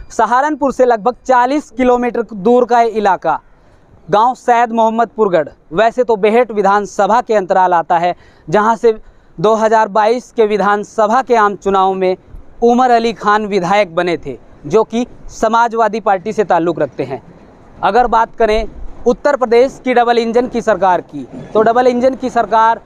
सहारनपुर से लगभग 40 किलोमीटर दूर का ये इलाका गांव सैद मोहम्मदपुरगढ़ वैसे तो बेहट विधानसभा के अंतराल आता है, जहां से 2022 के विधानसभा के आम चुनाव में उमर अली खान विधायक बने थे, जो कि समाजवादी पार्टी से ताल्लुक़ रखते हैं। अगर बात करें उत्तर प्रदेश की डबल इंजन की सरकार की, तो डबल इंजन की सरकार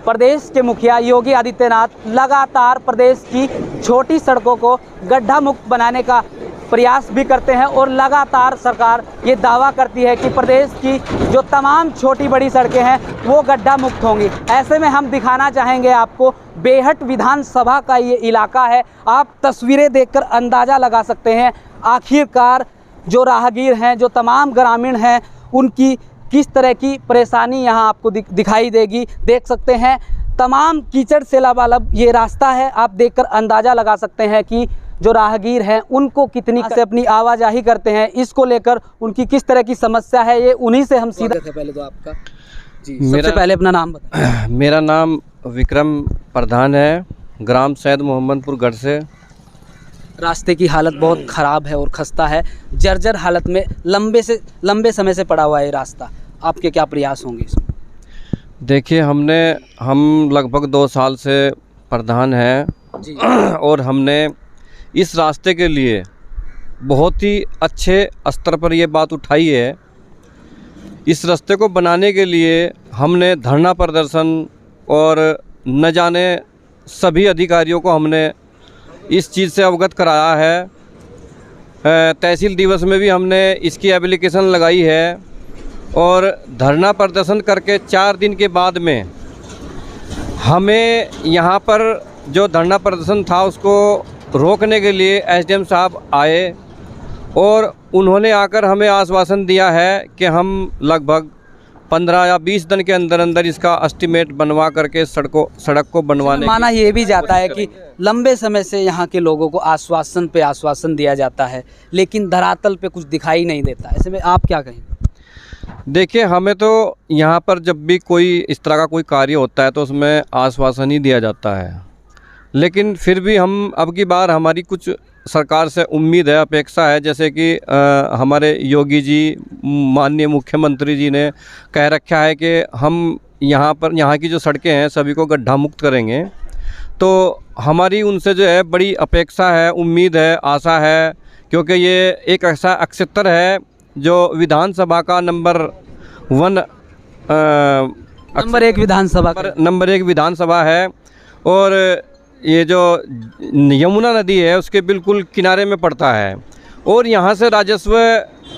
प्रदेश के मुखिया योगी आदित्यनाथ लगातार प्रदेश की छोटी सड़कों को गड्ढा मुक्त बनाने का प्रयास भी करते हैं और लगातार सरकार ये दावा करती है कि प्रदेश की जो तमाम छोटी बड़ी सड़कें हैं वो गड्ढा मुक्त होंगी। ऐसे में हम दिखाना चाहेंगे आपको बेहट विधानसभा का ये इलाका है। आप तस्वीरें देखकर अंदाज़ा लगा सकते हैं आखिरकार जो राहगीर हैं, जो तमाम ग्रामीण हैं, उनकी किस तरह की परेशानी यहाँ आपको दिखाई देगी। देख सकते हैं तमाम कीचड़ से लबालब ये रास्ता है। आप देखकर अंदाज़ा लगा सकते हैं कि जो राहगीर हैं उनको कितनी से अपनी आवाजाही करते हैं, इसको लेकर उनकी किस तरह की समस्या है, ये उन्हीं से हम सीधा पहले तो आपका जी सबसे पहले अपना नाम बताएं। मेरा नाम विक्रम प्रधान है, ग्राम सैद मोहम्मदपुरगढ़ से। रास्ते की हालत बहुत ख़राब है और खस्ता है, जर्जर हालत में लंबे समय से पड़ा हुआ है रास्ता। आपके क्या प्रयास होंगे इसमें? देखिए, हम लगभग 2 साल से प्रधान हैं जी। और हमने इस रास्ते के लिए बहुत ही अच्छे स्तर पर ये बात उठाई है। इस रास्ते को बनाने के लिए हमने धरना प्रदर्शन और न जाने सभी अधिकारियों को हमने इस चीज़ से अवगत कराया है। तहसील दिवस में भी हमने इसकी एप्लीकेशन लगाई है और धरना प्रदर्शन करके 4 दिन के बाद में हमें यहाँ पर जो धरना प्रदर्शन था उसको रोकने के लिए एसडीएम साहब आए और उन्होंने आकर हमें आश्वासन दिया है कि हम लगभग 15 या 20 दिन के अंदर अंदर इसका एस्टीमेट बनवा करके सड़क को बनवाने। माना ये भी जाता है कि लंबे समय से यहाँ के लोगों को आश्वासन पे आश्वासन दिया जाता है, लेकिन धरातल पे कुछ दिखाई नहीं देता। ऐसे में आप क्या कहेंगे? देखिए, हमें तो यहाँ पर जब भी कोई इस तरह का कोई कार्य होता है तो उसमें आश्वासन ही दिया जाता है, लेकिन फिर भी हम अब की बार हमारी कुछ सरकार से उम्मीद है, अपेक्षा है। जैसे कि हमारे योगी जी माननीय मुख्यमंत्री जी ने कह रखा है कि हम यहाँ की जो सड़कें हैं सभी को गड्ढा मुक्त करेंगे। तो हमारी उनसे जो है बड़ी अपेक्षा है, उम्मीद है, आशा है, क्योंकि ये एक ऐसा क्षेत्र है जो विधानसभा का नंबर 1 विधानसभा है और ये जो यमुना नदी है उसके बिल्कुल किनारे में पड़ता है और यहाँ से राजस्व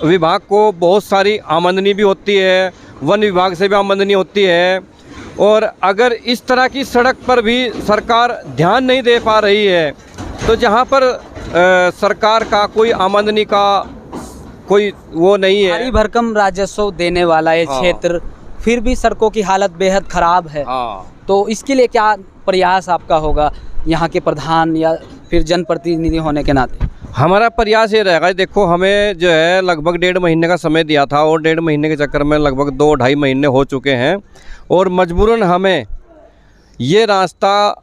विभाग को बहुत सारी आमदनी भी होती है, वन विभाग से भी आमदनी होती है। और अगर इस तरह की सड़क पर भी सरकार ध्यान नहीं दे पा रही है तो जहाँ पर सरकार का कोई आमदनी का कोई वो नहीं है, भारी भरकम राजस्व देने वाला ये क्षेत्र, फिर भी सड़कों की हालत बेहद ख़राब है। तो इसके लिए क्या प्रयास आपका होगा यहाँ के प्रधान या फिर जनप्रतिनिधि होने के नाते? हमारा प्रयास ये रहेगा, देखो हमें जो है लगभग 1.5 महीने का समय दिया था और 1.5 महीने के चक्कर में लगभग 2-2.5 महीने हो चुके हैं और मजबूरन हमें ये रास्ता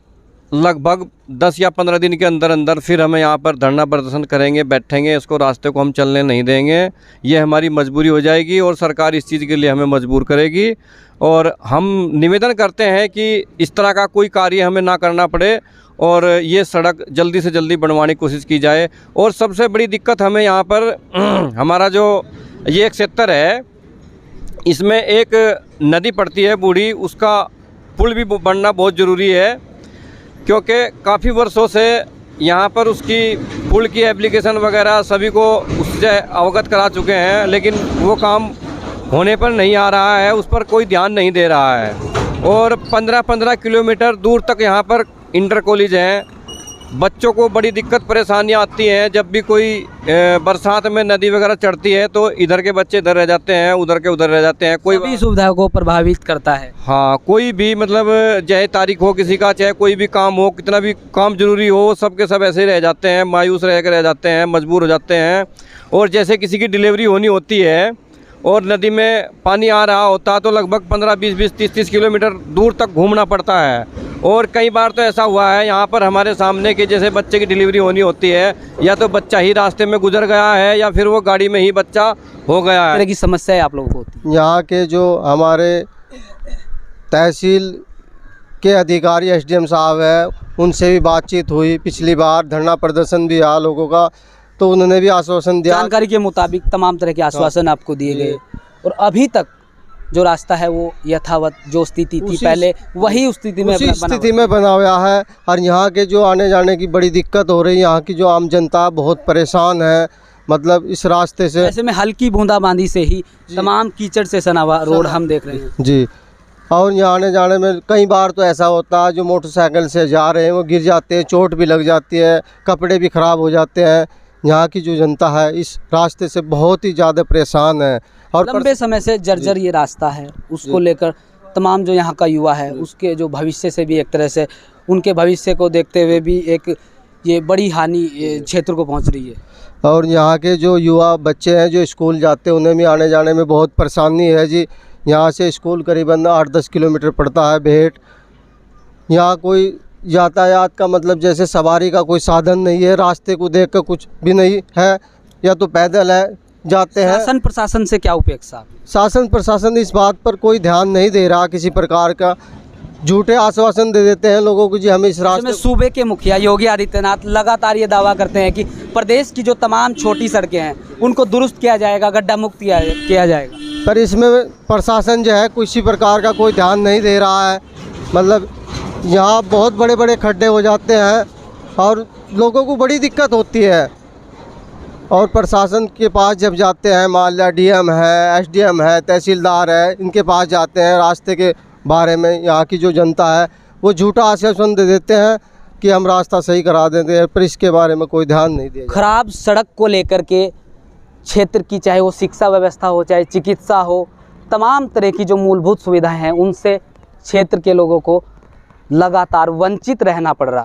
लगभग 10 या 15 दिन के अंदर अंदर फिर हमें यहाँ पर धरना प्रदर्शन करेंगे, बैठेंगे, इसको रास्ते को हम चलने नहीं देंगे। ये हमारी मजबूरी हो जाएगी और सरकार इस चीज़ के लिए हमें मजबूर करेगी और हम निवेदन करते हैं कि इस तरह का कोई कार्य हमें ना करना पड़े और ये सड़क जल्दी से जल्दी बनवाने की कोशिश की जाए। और सबसे बड़ी दिक्कत हमें यहाँ पर हमारा जो ये क्षेत्र है इसमें एक नदी पड़ती है बूढ़ी, उसका पुल भी बनना बहुत ज़रूरी है, क्योंकि काफ़ी वर्षों से यहाँ पर उसकी पुल की एप्लीकेशन वगैरह सभी को उससे अवगत करा चुके हैं, लेकिन वो काम होने पर नहीं आ रहा है, उस पर कोई ध्यान नहीं दे रहा है। और 15-15 किलोमीटर दूर तक यहाँ पर इंटर कॉलेज हैं, बच्चों को बड़ी दिक्कत परेशानियाँ आती हैं। जब भी कोई बरसात में नदी वगैरह चढ़ती है तो इधर के बच्चे इधर रह जाते हैं, उधर के उधर रह जाते हैं। कोई भी सुविधाओं को प्रभावित करता है। हाँ, कोई भी मतलब चाहे तारीख हो किसी का, चाहे कोई भी काम हो, कितना भी काम जरूरी हो, सब के सब ऐसे ही रह जाते हैं, मायूस रह जाते हैं, मजबूर हो जाते हैं। और जैसे किसी की डिलीवरी होनी होती है और नदी में पानी आ रहा होता तो लगभग 15-20-30-30 किलोमीटर दूर तक घूमना पड़ता है और कई बार तो ऐसा हुआ है यहाँ पर हमारे सामने कि जैसे बच्चे की डिलीवरी होनी होती है, या तो बच्चा ही रास्ते में गुजर गया है या फिर वो गाड़ी में ही बच्चा हो गया इस है। तरह की समस्याएं आप लोगों को होती है? यहाँ के जो हमारे तहसील के अधिकारी एसडीएम साहब हैं, उनसे भी बातचीत हुई। पिछली बार धरना प्रदर्शन भी हुआ लोगों का, तो उन्होंने भी आश्वासन दिया। जानकारी के मुताबिक तमाम तरह के आश्वासन आपको दिए गए, और अभी तक जो रास्ता है वो यथावत जो स्थिति थी पहले वही स्थिति में उसी बना स्थिति में बना हुआ है। और यहाँ के जो आने जाने की बड़ी दिक्कत हो रही है, यहाँ की जो आम जनता बहुत परेशान है, मतलब इस रास्ते से। ऐसे में हल्की बूंदाबांदी से ही तमाम कीचड़ से सना हुआ रोड हम देख रहे हैं जी। और यहाँ आने जाने में कई बार तो ऐसा होता है, जो मोटरसाइकिल से जा रहे हैं वो गिर जाते हैं, चोट भी लग जाती है, कपड़े भी ख़राब हो जाते हैं। यहाँ की जो जनता है इस रास्ते से बहुत ही ज़्यादा परेशान है। और लंबे समय से जर्जर ये रास्ता है, उसको लेकर तमाम जो यहाँ का युवा है उसके जो भविष्य से भी एक तरह से उनके भविष्य को देखते हुए भी एक ये बड़ी हानि क्षेत्र को पहुँच रही है। और यहाँ के जो युवा बच्चे हैं जो स्कूल जाते हैं, उन्हें भी आने जाने में बहुत परेशानी है जी। यहाँ से स्कूल करीबन 8-10 किलोमीटर पड़ता है बेहट। यहाँ कोई यातायात का मतलब जैसे सवारी का कोई साधन नहीं है, रास्ते को देख कर कुछ भी नहीं है, या तो पैदल है जाते हैं। शासन प्रशासन से क्या अपेक्षा? शासन प्रशासन इस बात पर कोई ध्यान नहीं दे रहा किसी प्रकार का, झूठे आश्वासन दे देते हैं लोगों को जी हमें इस रास्ते में। सूबे के मुखिया योगी आदित्यनाथ लगातार ये दावा करते हैं कि प्रदेश की जो तमाम छोटी सड़कें हैं उनको दुरुस्त किया जाएगा, गड्ढा मुक्त किया जाएगा, पर इसमें प्रशासन जो है किसी प्रकार का कोई ध्यान नहीं दे रहा है। मतलब यहाँ बहुत बड़े बड़े खड्डे हो जाते हैं और लोगों को बड़ी दिक्कत होती है। और प्रशासन के पास जब जाते हैं, मान लिया डीएम है, एसडीएम है, तहसीलदार है, इनके पास जाते हैं रास्ते के बारे में, यहाँ की जो जनता है वो झूठा आश्वासन दे देते हैं कि हम रास्ता सही करा देते हैं, पर इसके बारे में कोई ध्यान नहीं दिया। खराब सड़क को लेकर के क्षेत्र की, चाहे वो शिक्षा व्यवस्था हो, चाहे चिकित्सा हो, तमाम तरह की जो मूलभूत सुविधाएं हैं उनसे क्षेत्र के लोगों को लगातार वंचित रहना पड़ रहा है।